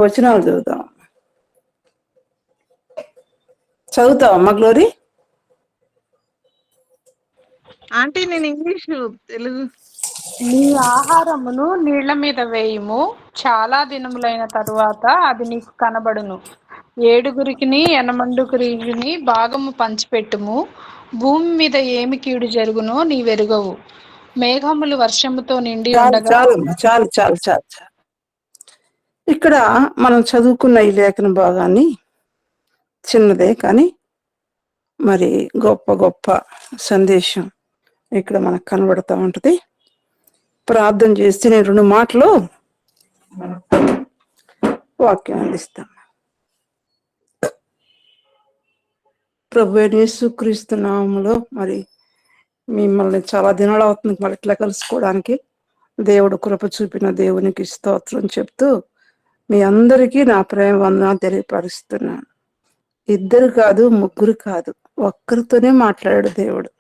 వచనాలు చదువుతాం. చదువుతావమ్మా glory? Aunty నేను ఇంగ్లీషు తెలుగు. నీ ఆహారమును నీళ్ల మీద వేయుము, చాలా దినములైన తరువాత అది నీకు కనబడును. 7 ఎనమండుగురికిని భాగము పంచిపెట్టుము. భూమి మీద ఏమి కీడు జరుగునో నీవెరుగవు. మేఘములు వర్షముతో నిండి ఉండగా చాలు. ఇక్కడ మనం చదువుకున్న ఈ లేఖన భాగాన్ని చిన్నదే కానీ మరి గొప్ప సందేశం ఇక్కడ మనకు కనబడతా ఉంటది. ప్రార్థన చేస్తే నేను 2 మాటలు వాక్యం అందిస్తాను. ప్రభువైన యేసుక్రీస్తు నామములో మరి మిమ్మల్ని చాలా దినాలు అవుతుంది మరి ఇట్లా కలుసుకోవడానికి. దేవుడు కృప చూపిన దేవునికి స్తోత్రం చెప్తూ మీ అందరికీ నా ప్రేమ వందనాలు తెలియపరుస్తున్నాను. 2 కాదు, 3 కాదు, ఒక్కరితోనే మాట్లాడాడు దేవుడు.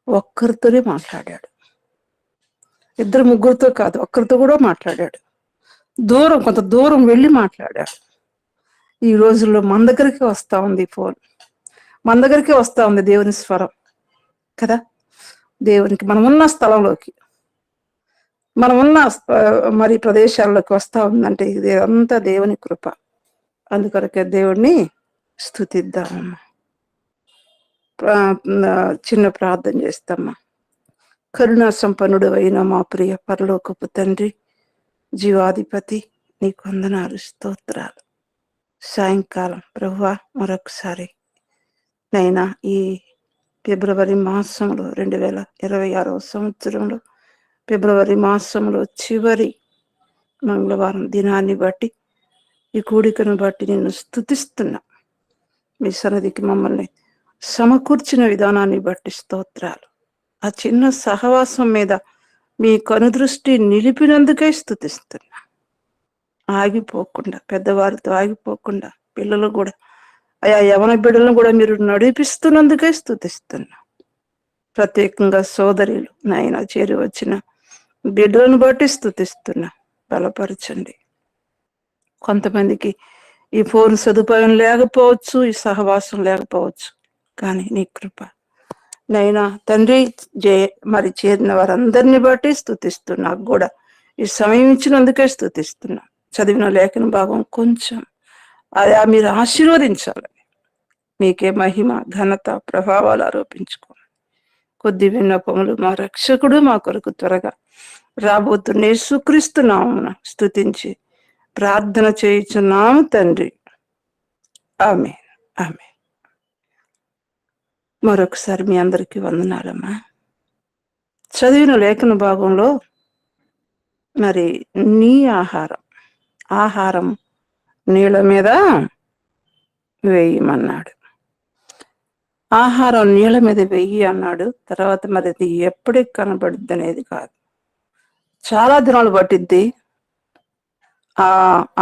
ఒక్కరితోనే మాట్లాడాడు. 2, 3తో కాదు, ఒక్కరితో కూడా మాట్లాడాడు. కొంత దూరం వెళ్ళి మాట్లాడాడు. ఈ రోజుల్లో మన దగ్గరికి వస్తా ఉంది ఫోన్, మన దగ్గరికి వస్తా ఉంది దేవుని స్వరం కదా. దేవునికి మనమున్న స్థలంలోకి, మనమున్న మరి ప్రదేశాల్లోకి వస్తా ఉందంటే ఇది అంతా దేవుని కృప. అందుకొరకే దేవుడిని స్తుతిద్దామమ్మా. చిన్న ప్రార్థన చేస్తామ్మా. కరుణా సంపన్నుడు అయిన మా ప్రియ పరలోకపు తండ్రి, జీవాధిపతి, నీకు వందనాలు, స్తోత్రాలు. సాయంకాలం ప్రభువా మరొకసారి నైనా ఈ ఫిబ్రవరి మాసంలో 2026 సంవత్సరంలో ఫిబ్రవరి మాసంలో చివరి మంగళవారం దినాన్ని బట్టి, ఈ కూడికను బట్టి నేను స్తుతిస్తున్నా. మీ సన్నిధికి మమ్మల్ని సమకూర్చిన విధానాన్ని బట్టి స్తోత్రాలు. ఆ చిన్న సహవాసం మీద మీ కనుదృష్టి నిలిపినందుకే స్తుతిస్తున్నా. ఆగిపోకుండా, పెద్దవారితో ఆగిపోకుండా, పిల్లలు కూడా, యవన బిడ్డలను కూడా మీరు నడిపిస్తున్నందుకే స్తుతిస్తున్నా. ప్రత్యేకంగా సోదరులు నాయన చేరి వచ్చిన బిడ్డలను బట్టి స్తుతిస్తున్నా. బలపరచండి. కొంతమందికి ఈ ఫోన్ సదుపాయం లేకపోవచ్చు, ఈ సహవాసం లేకపోవచ్చు, కానీ నీ కృప నైనా తండ్రి మరి చేరిన వారందరినీ బట్టి స్తుతిస్తున్నా. కూడా ఈ సమయం ఇచ్చినందుకే స్తుతిస్తున్నా. చదివిన లేఖన భాగం కొంచెం అదే మీరు ఆశీర్వదించాలని, మీకే మహిమ ఘనత ప్రభావాలు ఆరోపించుకోండి. కొద్ది విన్నపములు మా రక్షకుడు మా కొరకు త్వరగా రాబోతున్న యేసుక్రీస్తు నామమున స్తుతించి ప్రార్థన చేయుచున్నాము తండ్రి. ఆమేన్. ఆమేన్. మరొకసారి మీ అందరికీ వందనాలమ్మా. చదివిన లేఖన భాగంలో మరి నీ ఆహారం నీళ్ళ మీద వేయమన్నాడు. ఆహారం నీళ్ళ మీద వెయ్యి అన్నాడు. తర్వాత మరి అది ఎప్పటికి కనబడుద్ది అనేది కాదు, చాలా దినాలు పట్టిద్ది. ఆ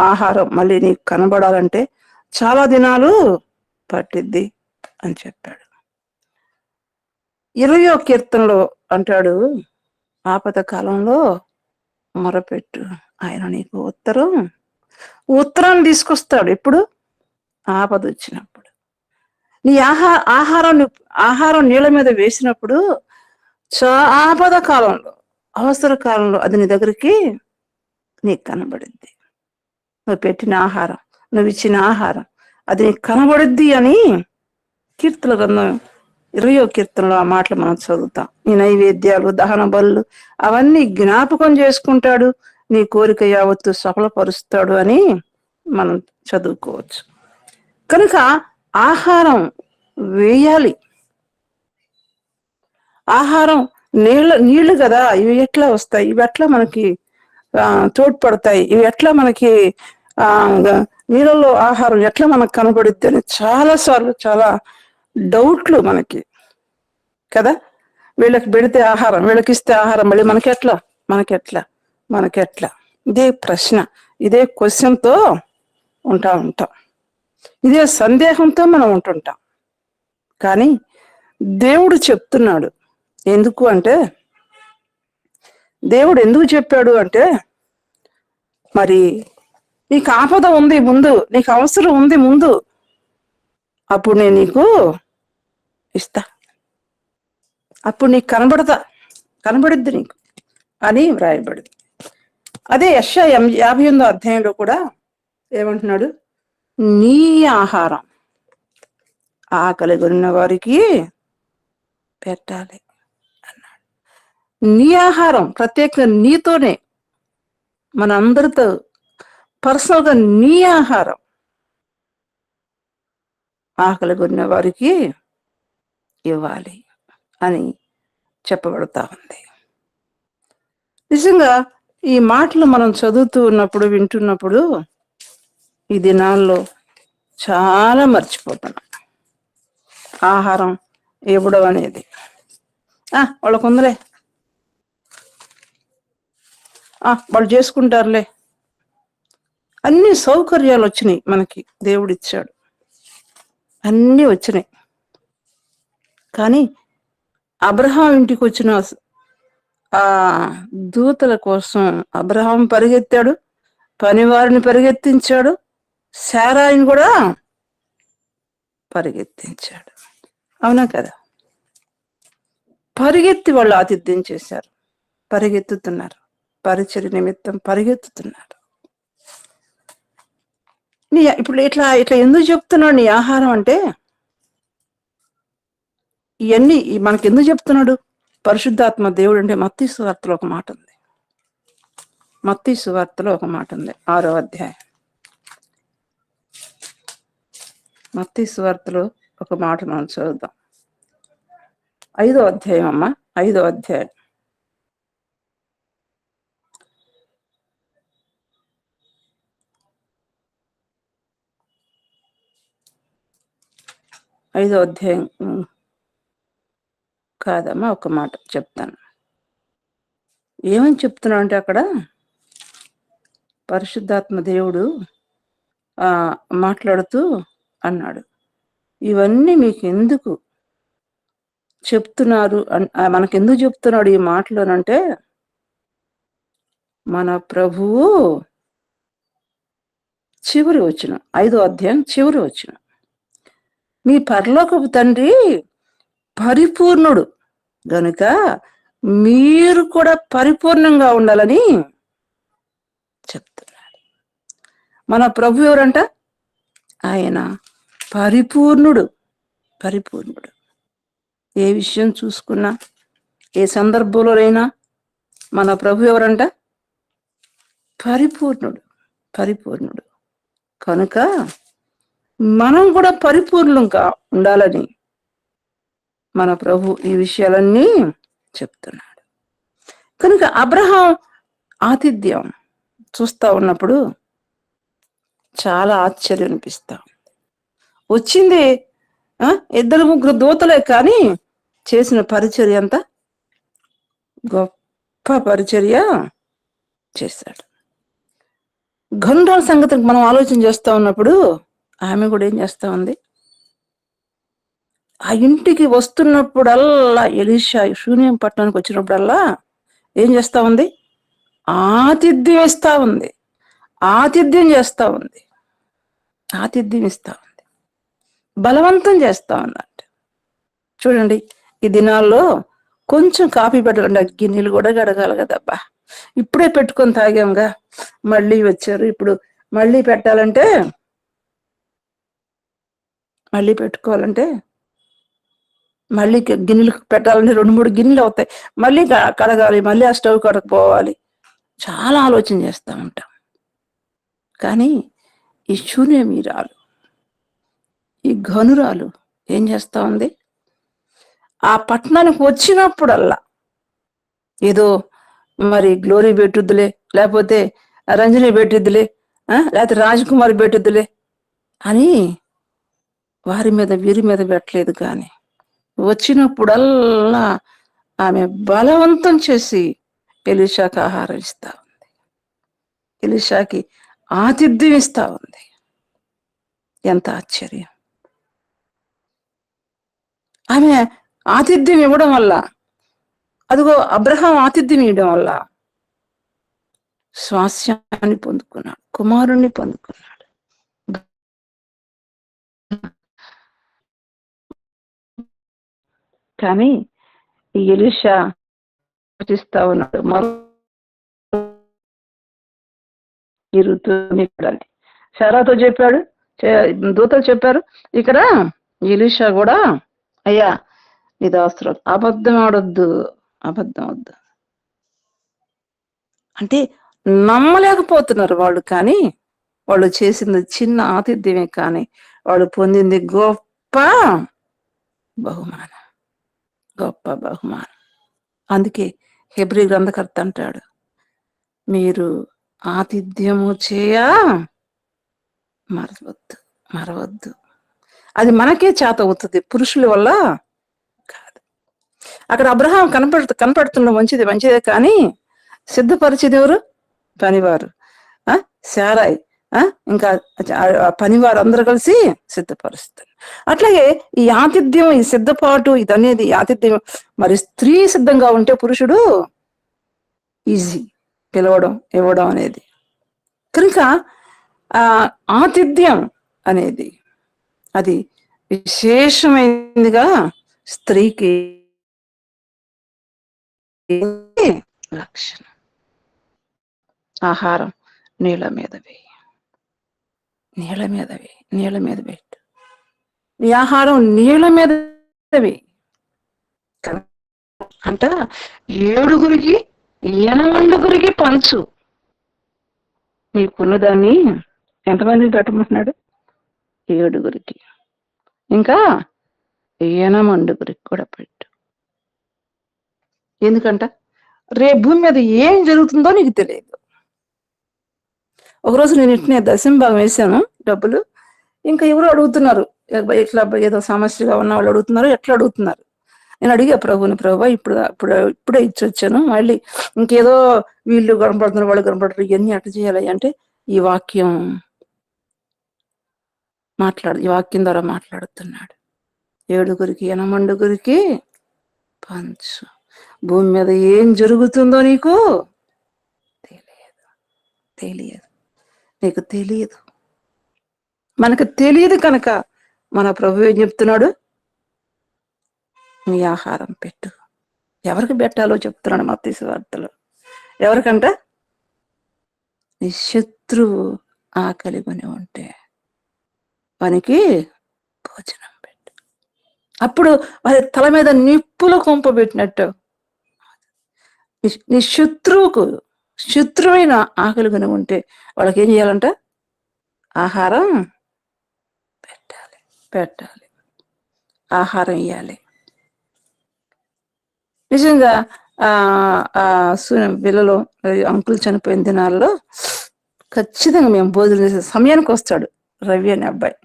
ఆహారం మళ్ళీ నీకు కనబడాలంటే చాలా దినాలు పట్టిద్ది అని చెప్పాడు. 20వ కీర్తనలో అంటాడు, ఆపద కాలంలో మొరపెట్టు, ఆయన నీకు ఉత్తరాన్ని తీసుకొస్తాడు. ఎప్పుడు? ఆపద వచ్చినప్పుడు. నీ ఆహారం నీళ్ళ మీద వేసినప్పుడు ఆపద కాలంలో, అవసర కాలంలో అది నీ దగ్గరికి నీకు కనబడుద్ది. నువ్వు పెట్టిన ఆహారం, నువ్వు ఇచ్చిన ఆహారం అది నీకు కనబడుద్ది అని కీర్తన గ్రంథం 20వ కీర్తనలో ఆ మాటలు మనం చదువుతాం. నీ నైవేద్యాలు, దహన బలులు అవన్నీ జ్ఞాపకం చేసుకుంటాడు, నీ కోరిక యావత్తు సఫలపరుస్తాడు అని మనం చదువుకోవచ్చు. కనుక ఆహారం వేయాలి. ఆహారం నీళ్లు కదా, ఇవి ఎట్లా వస్తాయి, ఇవి ఎట్లా మనకి తోడ్పడతాయి, ఇవి ఎట్లా మనకి నీళ్ళలో ఆహారం ఎట్లా మనకు కనబడుద్ది అని చాలా డౌట్లు మనకి కదా. వీళ్ళకి పెడితే ఆహారం, వీళ్ళకి ఇస్తే ఆహారం మళ్ళీ మనకెట్లా ఇదే ప్రశ్న, ఇదే క్వశ్చన్తో ఉంటాం, ఇదే సందేహంతో మనం ఉంటుంటాం. కానీ దేవుడు చెప్తున్నాడు. దేవుడు ఎందుకు చెప్పాడు అంటే, మరి నీకు ఆపద ఉంది ముందు, నీకు అవసరం ఉంది ముందు, అప్పుడు నేను నీకు ఇస్తా, అప్పుడు నీకు కనబడుద్ది నీకు అని వ్రాయబడింది. అదే యెషయా 58వ అధ్యాయంలో కూడా ఏమంటున్నాడు? నీ ఆహారం ఆకలి కొన్న వారికి పెట్టాలి అన్నాడు. నీ ఆహారం ప్రత్యేకంగా నీతోనే, మన అందరితో పర్సనల్గా నీ ఆహారం ఆకలి కొన్న వారికి ఇవ్వాలి అని చెప్పబడతా ఉంది. నిజంగా ఈ మాటలు మనం చదువుతూ ఉన్నప్పుడు, వింటున్నప్పుడు ఈ దినాల్లో చాలా మర్చిపోతున్నాం ఆహారం ఇవ్వడం అనేది. వాళ్ళకు ఉందిలే, వాళ్ళు చేసుకుంటారులే, అన్ని సౌకర్యాలు వచ్చినాయి మనకి, దేవుడిచ్చాడు, అన్నీ వచ్చినాయి. కానీ అబ్రహాం ఇంటికి వచ్చిన ఆ దూతల కోసం అబ్రహాం పరిగెత్తాడు, పనివారిని పరిగెత్తించాడు, శారాయిని కూడా పరిగెత్తించాడు. అవునా కదా? పరిగెత్తి వాళ్ళు ఆతిథ్యం చేశారు, పరిగెత్తుతున్నారు, పరిచర్య నిమిత్తం పరిగెత్తుతున్నారు. ఇప్పుడు ఇట్లా ఎందుకు చెప్తున్నాడు నీ ఆహారం అంటే? ఇవన్నీ మనకి ఎందుకు చెప్తున్నాడు? పరిశుద్ధాత్మ దేవుడు అంటే మత్తయి సువార్తలో ఒక మాట ఉంది. మత్తయి సువార్తలో ఒక మాట ఉంది, 6వ అధ్యాయం. మత్తయి సువార్తలో ఒక మాట మనం చదువుదాం. 5వ అధ్యాయం అమ్మా, 5వ అధ్యాయం. ఐదో అధ్యాయం కాదమ్మా, ఒక మాట చెప్తాను. ఏమని చెప్తున్నా అంటే అక్కడ పరిశుద్ధాత్మ దేవుడు మాట్లాడుతూ అన్నాడు, ఇవన్నీ మీకు ఎందుకు చెప్తున్నారు, మనకెందుకు చెప్తున్నాడు ఈ మాటలోనంటే, మన ప్రభువు చివరి వచనం, 5వ అధ్యాయం చివరి వచనం, మీ పరలోకపు తండ్రి పరిపూర్ణుడు గనుక మీరు కూడా పరిపూర్ణంగా ఉండాలని చెప్తున్నాడు. మన ప్రభు ఎవరంట? ఆయన పరిపూర్ణుడు. పరిపూర్ణుడు. ఏ విషయం చూసుకున్నా, ఏ సందర్భంలోనైనా మన ప్రభు ఎవరంట? పరిపూర్ణుడు. పరిపూర్ణుడు కనుక మనం కూడా పరిపూర్ణంగా ఉండాలని మన ప్రభు ఈ విషయాలన్నీ చెప్తున్నాడు. కనుక అబ్రహాం ఆతిథ్యం చూస్తా ఉన్నప్పుడు చాలా ఆశ్చర్యం అనిపిస్తా. వచ్చింది 2-3 దూతలే, కానీ చేసిన పరిచర్య అంతా గొప్ప పరిచర్య చేశాడు. గండాల సంగతికి మనం ఆలోచన చేస్తా ఉన్నప్పుడు ఆమె కూడా ఏం చేస్తా ఉంది? ఆ ఇంటికి వస్తున్నప్పుడల్లా, ఎలీషా శూన్యం పట్టణానికి వచ్చినప్పుడల్లా ఏం చేస్తా ఉంది? ఆతిథ్యం ఇస్తా ఉంది, ఆతిథ్యం చేస్తా ఉంది, ఆతిథ్యం ఇస్తా ఉంది, బలవంతం చేస్తా ఉందంట. చూడండి, ఈ దినాల్లో కొంచెం కాఫీ పెట్టాలంటే గిన్నెలు కూడా గడగాలి కదబ్బా. ఇప్పుడే పెట్టుకొని తాగాంగా, మళ్ళీ వచ్చారు, ఇప్పుడు మళ్ళీ పెట్టాలంటే, మళ్ళీ పెట్టుకోవాలంటే, మళ్ళీ గిన్నెలు పెట్టాలంటే 2-3 గిన్నెలు అవుతాయి, మళ్ళీ కడగాలి, మళ్ళీ ఆ స్టవ్ కడకపోవాలి, చాలా ఆలోచన చేస్తూ ఉంటాం. కానీ ఈ శూన్యమీరాలు, ఈ ఘనురాలు ఏం చేస్తా ఉంది? ఆ పట్టణానికి వచ్చినప్పుడల్లా ఏదో మరి గ్లోరీ పెట్టుద్దులే, లేకపోతే రంజని పెట్టిద్దులే, లేకపోతే రాజకుమారి పెట్టిద్దులే అని వారి మీద వీరి మీద పెట్టలేదు. కానీ వచ్చినప్పుడల్లా ఆమె బలవంతం చేసి ఎలీషాకి ఆహారం ఇస్తా ఉంది, ఎలీషాకి ఆతిథ్యం ఇస్తా ఉంది. ఎంత ఆశ్చర్యం! ఆమె ఆతిథ్యం ఇవ్వడం వల్ల, అదిగో అబ్రహాం ఆతిథ్యం ఇవ్వడం వల్ల స్వాస్యాన్ని పొందుకున్నాడు, కుమారుణ్ణి పొందుకున్నాడు. కానీ ఈ ఎలీషా ఆలోచిస్తా ఉన్నాడు, ఈ ఋతువుని శారాతో చెప్పాడు, దూతలు చెప్పారు, ఇక్కడ ఎలీషా కూడా అయ్యా ఇది అవసరం, అబద్ధం ఆడొద్దు, అబద్ధం వద్దు అంటే నమ్మలేకపోతున్నారు వాళ్ళు. కానీ వాళ్ళు చేసింది చిన్న ఆతిథ్యమే, కానీ వాళ్ళు పొందింది గొప్ప బహుమానం, గొప్ప బహుమానం. అందుకే హెబ్రీ గ్రంథకర్త అంటాడు, మీరు ఆతిథ్యము మరవద్దు. అది మనకే చేత అవుతుంది, పురుషుల వల్ల కాదు. అక్కడ అబ్రహాం కనపడుతున్న మంచిదే, కానీ సిద్ధపరిచేది ఎవరు? పనివారు. శారాయ్, ఇంకా పనివారు అందరూ కలిసి సిద్ధపరుస్తారు. అట్లాగే ఈ ఆతిథ్యం, ఈ సిద్ధపాటు, ఇదనేది ఆతిథ్యం. మరి స్త్రీ సిద్ధంగా ఉంటే పురుషుడు ఈజీ పిలవడం, ఇవ్వడం అనేది. కనుక ఆతిథ్యం అనేది అది విశేషమైనదిగా స్త్రీకి లక్షణం. ఆహారం నీళ్ళ మీద పెట్టు, నీ ఆహారం నీళ్ళ మీద వేయి అంట. 7 8 పంచు, నీకున్నదాన్ని ఎంతమందికి పెట్టమంటున్నాడు? 7, ఇంకా 8 కూడా పెట్టు. ఎందుకంట రేపు భూమి మీద ఏం జరుగుతుందో నీకు తెలియదు. ఒకరోజు నేను ఇట్నే దశంభాగం వేసాను డబ్బులు, ఇంకా ఎవరు అడుగుతున్నారు, ఇట్లా ఏదో సమస్యగా ఉన్న వాళ్ళు అడుగుతున్నారు, ఎట్లా అడుగుతున్నారు. నేను అడిగా ప్రభు ఇప్పుడే ఇచ్చొచ్చాను, మళ్ళీ ఇంకేదో వీళ్ళు కనపడుతున్నారు, వాళ్ళు కనపడుతున్నారు, ఇవన్నీ అట్లా చేయాలి అంటే ఈ వాక్యం ద్వారా మాట్లాడుతున్నాడు. 7, 8 పంచు. భూమి మీద ఏం జరుగుతుందో నీకు తెలియదు, నీకు తెలియదు, మనకు తెలియదు. కనుక మన ప్రభు ఏం చెప్తున్నాడు? నీ ఆహారం పెట్టు. ఎవరికి పెట్టాలో చెప్తున్నాడు మత్తయి సువార్తలో. ఎవరికంట? నీ శత్రువు ఆకలిగొని ఉంటే వానికి భోజనం పెట్టు. అప్పుడు వారి తల మీద నిప్పులు కొంపబెట్టినట్టు నీ శత్రువైన ఆకలిగొని ఉంటే వాళ్ళకి ఏం చేయాలంట? ఆహారం పెట్టాలి, ఆహారం ఇవ్వాలి. నిజంగా పిల్లలు అంకుల్ చనిపోయిన దినాల్లో ఖచ్చితంగా మేము భోజనం చేసే సమయానికి వస్తాడు రవి అనే అబ్బాయి.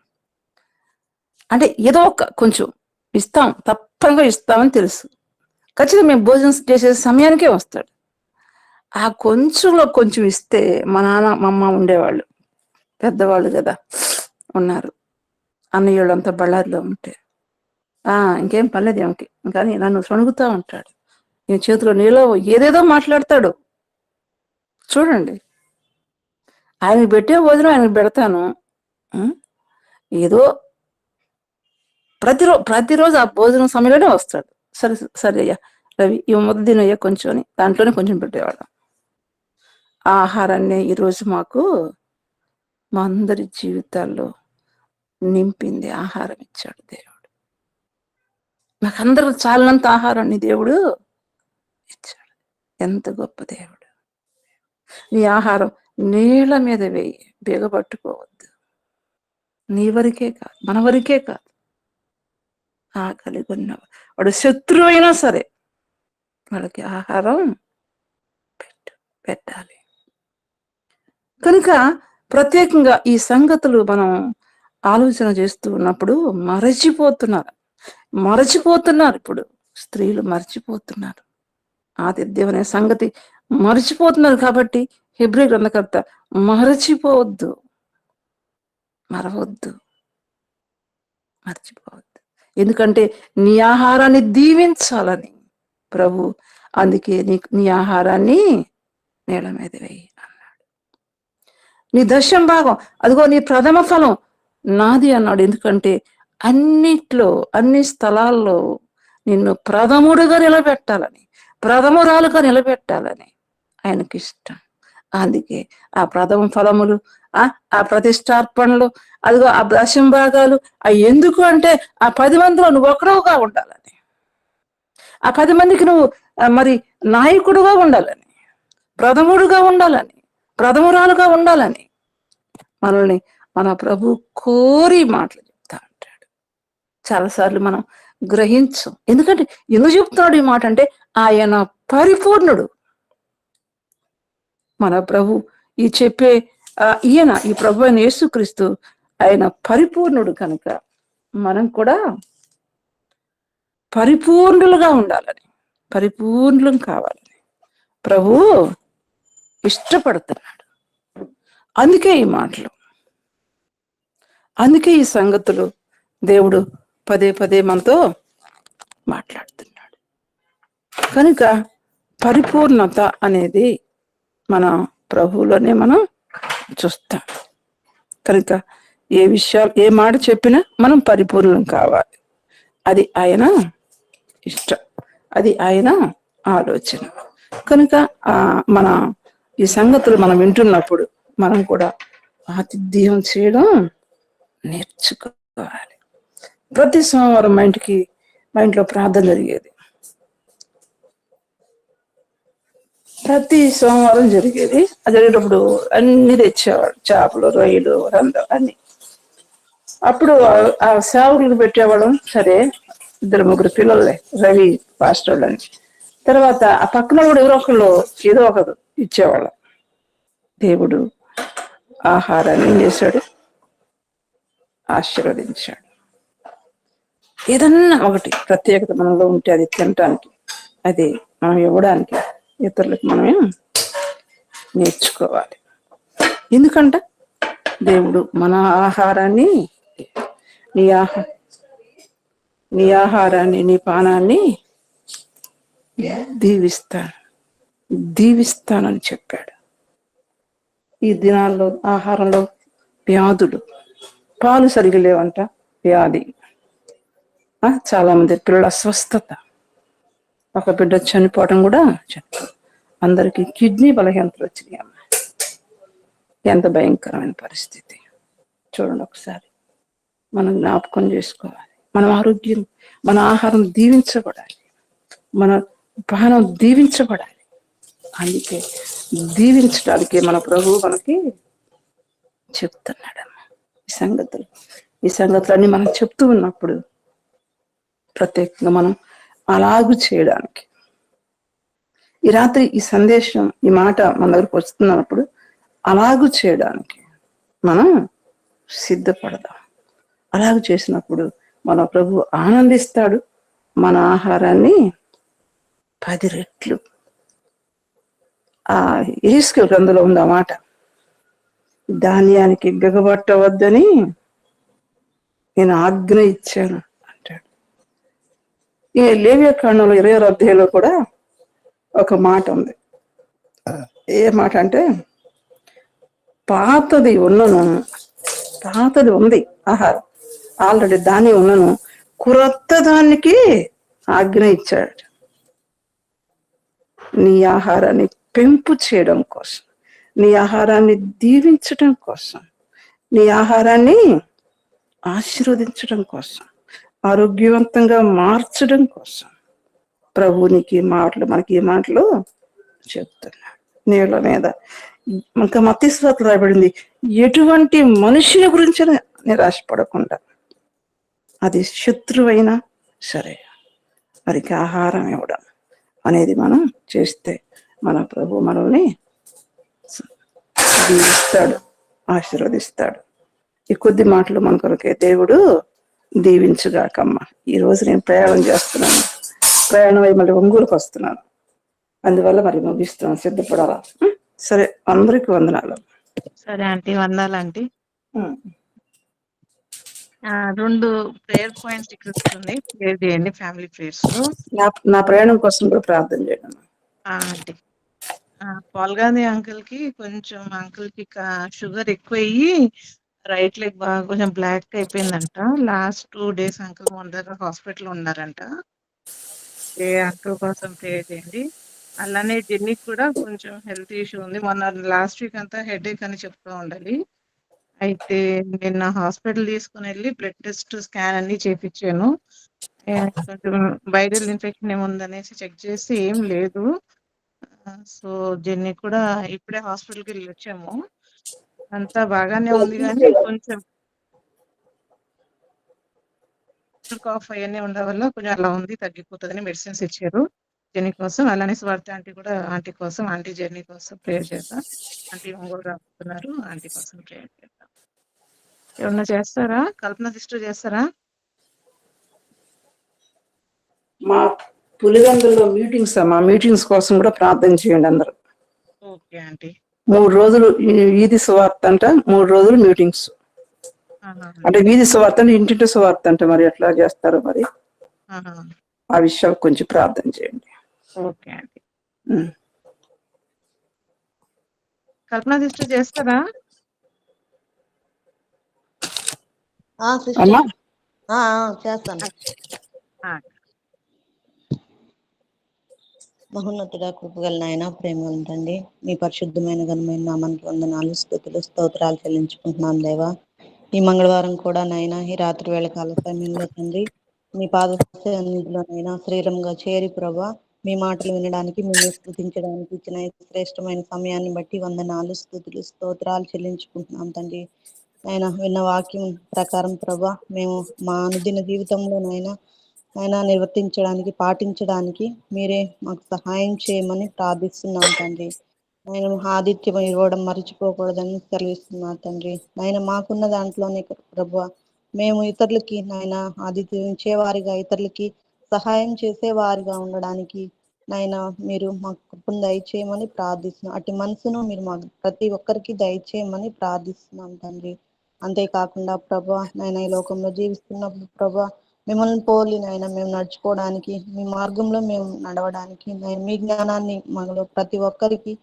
అంటే ఏదో కొంచెం ఇస్తాం, తప్పగా ఇస్తామని తెలుసు. ఖచ్చితంగా మేము భోజనం చేసే సమయానికే వస్తాడు. ఆ కొంచెం ఇస్తే మా నాన్న మా అమ్మ ఉండేవాళ్ళు, పెద్దవాళ్ళు కదా, ఉన్నారు అన్నయ్యోళ్ళంతా బళ్ళారిలో ఉంటే ఇంకేం పర్లేదు ఏమిటి, కానీ నన్ను సణుగుతా ఉంటాడు. నేను చేతిలో నీలో ఏదేదో మాట్లాడతాడు. చూడండి, ఆయనకి పెట్టే భోజనం ఆయనకు పెడతాను. ఏదో ప్రతిరోజు ఆ భోజనం సమయంలోనే వస్తాడు. సరే అయ్యా రవి ఈ ముద్ద తినయ్యా కొంచెం అని దాంట్లోనే కొంచెం పెట్టేవాళ్ళం. ఆ ఆహారాన్ని ఈరోజు మాకు మా అందరి జీవితాల్లో నింపింది. ఆహారం ఇచ్చాడు దేవుడు. మాకందరూ చాలినంత ఆహారాన్ని దేవుడు ఇచ్చాడు. ఎంత గొప్ప దేవుడు. నీ ఆహారం నీళ్ళ మీద వేయి, బిగపట్టుకోవద్దు. నీ వరకే కాదు, మన వరకే కాదు, ఆకలి కొన్నవాడు వాడు శత్రువు అయినా సరే వాళ్ళకి ఆహారం పెట్టాలి. కనుక ప్రత్యేకంగా ఈ సంగతులు మనం ఆలోచన చేస్తూ ఉన్నప్పుడు మరచిపోతున్నారు. ఇప్పుడు స్త్రీలు మర్చిపోతున్నారు, ఆతిథ్యం అనే సంగతి మరచిపోతున్నారు. కాబట్టి హెబ్రీ గ్రంథకర్త మరచిపోవద్దు, మరచిపోవద్దు. ఎందుకంటే నీ ఆహారాన్ని దీవించాలని ప్రభు, అందుకే నీ ఆహారాన్ని నేల మీద వేయి అన్నాడు. నీ దశం భాగం, అదిగో నీ ప్రథమ ఫలం నాది అన్నాడు. ఎందుకంటే అన్నిట్లో, అన్ని స్థలాల్లో నిన్ను ప్రథముడుగా నిలబెట్టాలని, ప్రథమురాలుగా నిలబెట్టాలని ఆయనకి ఇష్టం. అందుకే ఆ ప్రథమ ఫలములు, ఆ ప్రతిష్టార్పణలు, అదిగో ఆ దశం భాగాలు అవి ఎందుకు అంటే ఆ 10 మందిలో నువ్వు ఒకరుగా ఉండాలని, ఆ 10 మందికి నువ్వు మరి నాయకుడుగా ఉండాలని, ప్రథముడుగా ఉండాలని, ప్రథమురాలుగా ఉండాలని మనల్ని మన ప్రభు కోరి మాటలు చెప్తా ఉంటాడు. చాలాసార్లు మనం గ్రహించం. ఎందుకంటే ఎందుకు చెప్తున్నాడు ఈ మాట అంటే ఆయన పరిపూర్ణుడు. మన ప్రభు ఈ చెప్పే ఈయన ఈ ప్రభు అయిన యేసుక్రీస్తు ఆయన పరిపూర్ణుడు కనుక మనం కూడా పరిపూర్ణులుగా ఉండాలని, పరిపూర్ణులం కావాలని ప్రభు ఇష్టపడుతున్నాడు. అందుకే ఈ మాటలు, అందుకే ఈ సంగతులు దేవుడు పదే పదే మనతో మాట్లాడుతున్నాడు. కనుక పరిపూర్ణత అనేది మన ప్రభువులోనే మనం చూస్తాం. కనుక ఏ విషయాలు, ఏ మాట చెప్పినా మనం పరిపూర్ణం కావాలి. అది ఆయన ఇష్టం, అది ఆయన ఆలోచన. కనుక మన ఈ సంగతులు మనం వింటున్నప్పుడు మనం కూడా ఆతిథ్యం చేయడం నేర్చుకోవాలి. ప్రతి సోమవారం మా ఇంట్లో ప్రార్థన జరిగేది. ప్రతి సోమవారం జరిగేది. అది జరిగేటప్పుడు అన్ని తెచ్చేవాడు, చేపలు, రొయ్యలు, రందం అన్ని. అప్పుడు ఆ సేవకులకు పెట్టేవాళ్ళం. సరే, 2-3 పిల్లలే, రవి పాస్టర్ అని. తర్వాత ఆ పక్కన కూడా ఎవరో ఒకళ్ళు ఏదో ఒకరు ఇచ్చేవాళ్ళం. దేవుడు ఆహారాన్ని చేశాడు, ఆశీర్వదించాడు. ఏదన్నా ఒకటి ప్రత్యేకత మనలో ఉంటే అది తినటానికి, అది మనం ఇవ్వడానికి ఇతరులకు మనమే నేర్చుకోవాలి. ఎందుకంటే దేవుడు మన ఆహారాన్ని, నీ ఆహారాన్ని, నీ పానాన్ని దీవిస్తానని చెప్పాడు. ఈ దినాల్లో ఆహారంలో వ్యాధులు, పాలు సరిగా లేవంట, వ్యాధి, చాలా మంది పిల్లల అస్వస్థత, ఒక బిడ్డ చనిపోవడం కూడా చెప్పారు. అందరికీ కిడ్నీ బలహీనతలు వచ్చినాయి. అమ్మ, ఎంత భయంకరమైన పరిస్థితి చూడండి. ఒకసారి మనం జ్ఞాపకం చేసుకోవాలి. మన ఆరోగ్యం, మన ఆహారం దీవించబడాలి, మన పానం దీవించబడాలి. అందుకే దీవించడానికి మన ప్రభువు మనకి చెప్తున్నాడమ్మ. ఈ సంగతులన్నీ మనం చెప్తూ ఉన్నప్పుడు ప్రత్యేకంగా మనం అలాగూ చేయడానికి, ఈ రాత్రి ఈ సందేశం, ఈ మాట మన దగ్గరకు వస్తున్నప్పుడు అలాగూ చేయడానికి మనం సిద్ధపడదాం. అలాగూ చేసినప్పుడు మన ప్రభు ఆనందిస్తాడు. మన ఆహారాన్ని 10 రెట్లు, యెహెజ్కేలు గ్రంథంలో ఉంది ఆ మాట, ధాన్యానికి బిగబట్టవద్దని నేను ఆజ్ఞ ఇచ్చాను అంటాడు. ఈ లేవియా కాండంలో 20వ అధ్యాయంలో కూడా ఒక మాట ఉంది. ఏ మాట అంటే, పాతది ఉంది ఆహారం, ఆల్రెడీ దాని ఉన్నను, క్రొత్త దానికి ఆజ్ఞ ఇచ్చాడు. నీ ఆహారాన్ని పెంపు చేయడం కోసం, నీ ఆహారాన్ని దీవించడం కోసం, నీ ఆహారాన్ని ఆశీర్వదించడం కోసం, ఆరోగ్యవంతంగా మార్చడం కోసం ప్రభు నీకు ఈ మాటలు, మనకి ఈ మాటలు చెప్తున్నాడు. నీళ్ళ మీద ఇంకా మత్తయి సువార్తలో రాయబడింది, ఎటువంటి మనుషుని గురించి నిరాశపడకుండా, అది శత్రువైనా సరే వారికి ఆహారం ఇవ్వడం అనేది మనం చేస్తే మన ప్రభు మనల్ని దీవిస్తాడు, ఆశీర్వదిస్తాడు. ఈ కొద్ది మాటలు మన కొరకే దేవుడు దీవించుగాకమ్మ. ఈరోజు నేను ప్రయాణం చేస్తున్నాను, ప్రయాణం అయి మళ్ళీ ఒంగోలుకు వస్తున్నాను. అందువల్ల మరి ముగిస్తున్నాను, సిద్ధపడాలా. సరే, అందరికి వందనాలు. సరే ఆంటీ, వందనాలు ఆంటీ. 2 ప్రేయర్ పాయింట్స్ ఇక్కడ వస్తుంది, ప్రేయర్ చేయండి, ఫ్యామిలీ ప్రేయర్స్. నా ప్రయాణం కోసం కూడా ప్రార్థన చేయడం ఆంటీ. పాల్గాంధీ అంకుల్ కి షుగర్ ఎక్కువ అయ్యి రైట్ లెగ్ బాగా కొంచెం బ్లాక్ అయిపోయిందంట. లాస్ట్ 2 days అంకుల్ మన దగ్గర హాస్పిటల్ ఉన్నారంట. ఏ అంకుల్ కోసం ప్రేయర్ చేయండి. అలానే జెన్నీకి కూడా కొంచెం హెల్త్ ఇష్యూ ఉంది. మొన్న లాస్ట్ వీక్ అంతా హెడేక్ అని చెప్తూ ఉండాలి. అయితే నిన్న హాస్పిటల్ తీసుకుని వెళ్ళి బ్లడ్ టెస్ట్, స్కాన్ అన్ని చేపించాను. కొంచెం వైరల్ ఇన్ఫెక్షన్ ఏముందనేసి చెక్ చేసి ఏం లేదు. సో జెన్నీ కూడా ఇప్పుడే హాస్పిటల్కి వెళ్ళి వచ్చాము. అంతా బాగానే ఉంది కానీ కొంచెం కాఫ్ అవన్నీ ఉండడం వల్ల కొంచెం అలా ఉంది, తగ్గిపోతుందని మెడిసిన్స్ ఇచ్చారు జెన్నీ కోసం. అలానే స్వార్థ ఆంటీ కోసం, ఆంటీ జెన్నీ కోసం ప్రేయర్ చేద్దాం. ఆంటీ ఒంగోలు రాబోతున్నారు, ఆంటీ కోసం ప్రేయర్ చేద్దాం. ఏమన్నా చేస్తారా? కల్పన సిస్టర్ చేస్తారా? మా పులివెందుల్లో మీటింగ్స్ అమ్మా, మీటింగ్స్ కోసం కూడా ప్రార్థన చేయండి అందరూ. Okay aunty. 3 రోజులు వీధి సువార్త అంట, 3 రోజులు మీటింగ్స్. అంటే వీధి సువార్త అంటే ఇంటింటి సువార్త అంటే మరి ఎట్లా చేస్తారు మరి, ఆ విషయాలు కొంచెం ప్రార్థన చేయండి. Okay aunty. కల్పన సిస్టర్ చేస్తారా? అమ్మా చేస్తాను. మహోన్నతుడా, కృపగల నాయన, ప్రేమ తండ్రి, మీ పరిశుద్ధమైన ఘనమైన నామానికి వందనాలు, స్తుతులు, స్తోత్రాలు చెల్లించుకుంటున్నాం దేవా. ఈ మంగళవారం కూడా నాయన, ఈ రాత్రి వేళ కాల సమయంలో తండ్రి, మీ పాద సన్నిధిలోనైనా శ్రీరంగా చేరి ప్రభా, మీ మాటలు వినడానికి, మిమ్మల్ని స్తుతించడానికి ఇచ్చిన శ్రేష్టమైన సమయాన్ని బట్టి వందనాలు, స్తుతులు, స్తోత్రాలు చెల్లించుకుంటున్నాం తండ్రి. ఆయన విన్న వాక్యం ప్రకారం ప్రభా, మేము మా అనుదిన జీవితంలోనైనా నిర్వర్తించడానికి, పాటించడానికి మీరే మాకు సహాయం చేయమని ప్రార్థిస్తున్నాం తండ్రి. నేను ఆదిత్యం ఇవ్వడం మర్చిపోకూడదని సెలవిస్తున్నాను తండ్రి. నాయన మాకున్న దాంట్లోనే ప్రభు మేము ఇతరులకి ఆదిత్యం ఇచ్చేవారిగా, ఇతరులకి సహాయం చేసేవారిగా ఉండడానికి మీరు మాకు కృపను దయచేయమని ప్రార్థిస్తున్నాం. అటు మనసును మీరు మాకు ప్రతి ఒక్కరికి దయచేయమని ప్రార్థిస్తున్నాం తండ్రి. అంతేకాకుండా ప్రభా ఈ లోకంలో జీవిస్తున్నప్పుడు ప్రభా మిమ్మల్ని పోలి మేము నడుచుకోవడానికి, మీ మార్గంలో మేము నడవడానికి మీ జ్ఞానాన్ని మనలో ప్రతి ఒక్కరికి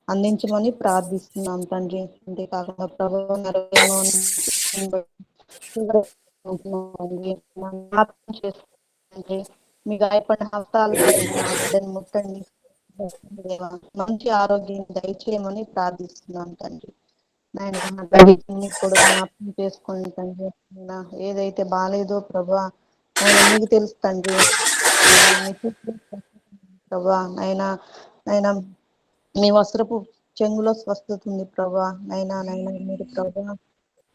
అందించమని ప్రార్థిస్తున్నాం తండ్రి. అంతేకాకుండా ప్రభు మీ గాయపడిన హస్తాలతో నా బిడ్డను ముట్టండి, మంచి ఆరోగ్యం దయచేయమని ప్రార్థిస్తున్నాం తండ్రి. కూడా జ్ఞాపకం చేసుకోండి తండ్రి. ఏదైతే బాగాలేదో ప్రభా మీకు తెలుసు తండ్రి. ప్రభా మీ వస్త్రపు చెంగులో స్వస్థత ఉంది ప్రభా. మీరు ప్రభా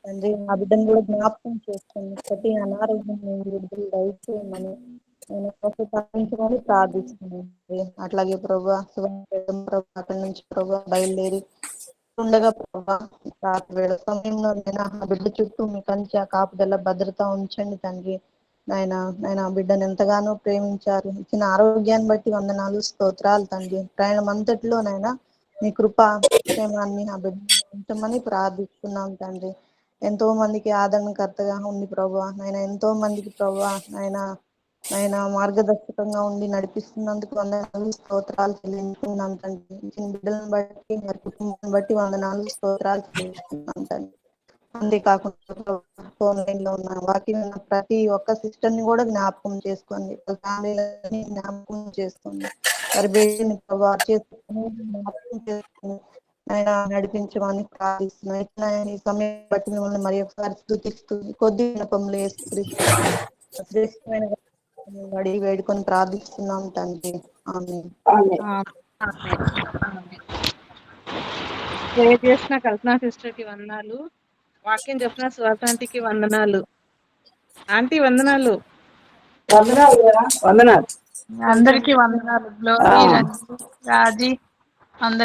తండ్రి ఆ బిడ్డను కూడా జ్ఞాపకం చేసుకోండి. ప్రతి అనారోగ్యం విడుదల దయచేయమని స్వస్థతని ప్రార్థిస్తున్నాను. అట్లాగే ప్రభా అక్కడి నుంచి ప్రభా బయలుదేరి ఉండగా ప్రభా రాత్రి వేళ సమయంలో బిడ్డ చుట్టూ మీ కంచె కాపుదల భద్రత ఉంచండి తండ్రి. నాయన బిడ్డను ఎంతగానో ప్రేమించారు. ఇచ్చిన ఆరోగ్యాన్ని బట్టి వందనాలు, స్తోత్రాలు తండ్రి. ప్రయాణం అంతటిలో మీ కృప క్షేమాన్ని ఆ బిడ్డ ఉంచమని ప్రార్థిస్తున్నాం తండ్రి. ఎంతో మందికి ఆదరణకర్తగా ఉంది ప్రభా. ఎంతో మందికి ప్రభా మార్గదర్శకంగా ఉండి నడిపిస్తున్నందుకు వందనాలు, స్తోత్రాలు చెల్లించుకున్నాం తండ్రి. ఇచ్చిన బిడ్డలను బట్టి వారి కుటుంబాన్ని బట్టి వందనాలు, స్తోత్రాలు చెల్లించుకున్నాం తండ్రి. అంతేకాకుండా ఫోన్ లైన్ లో ఉన్న వాక్యం ప్రతి ఒక్క సిస్టర్ ని కూడా జ్ఞాపకం చేసుకోండి, ఫ్యామిలీని జ్ఞాపకం చేసుకోండి, వారి బిడ్డని జ్ఞాపకం చేసుకుని నడిపించమని ప్రార్థిస్తున్నాను. ఈ సమయం బట్టి మిమ్మల్ని మరి ఒకసారి స్తుతిస్తూ కొద్ది వినపంలో శ్రేష్టమైన అడిగి వేడుకొని ప్రార్థిస్తున్నాం తండ్రి. ఆమేన్. ప్రేయర్ చేసిన కల్పన సిస్టర్ కి వందనాలు. వాక్యం చెప్పిన స్వాతాంటికి వందనాలు. ఆంటీ వందనాలు. వందనాలు. అందరికీ వందనాలు. గ్లోరీ, రాజీ అందరి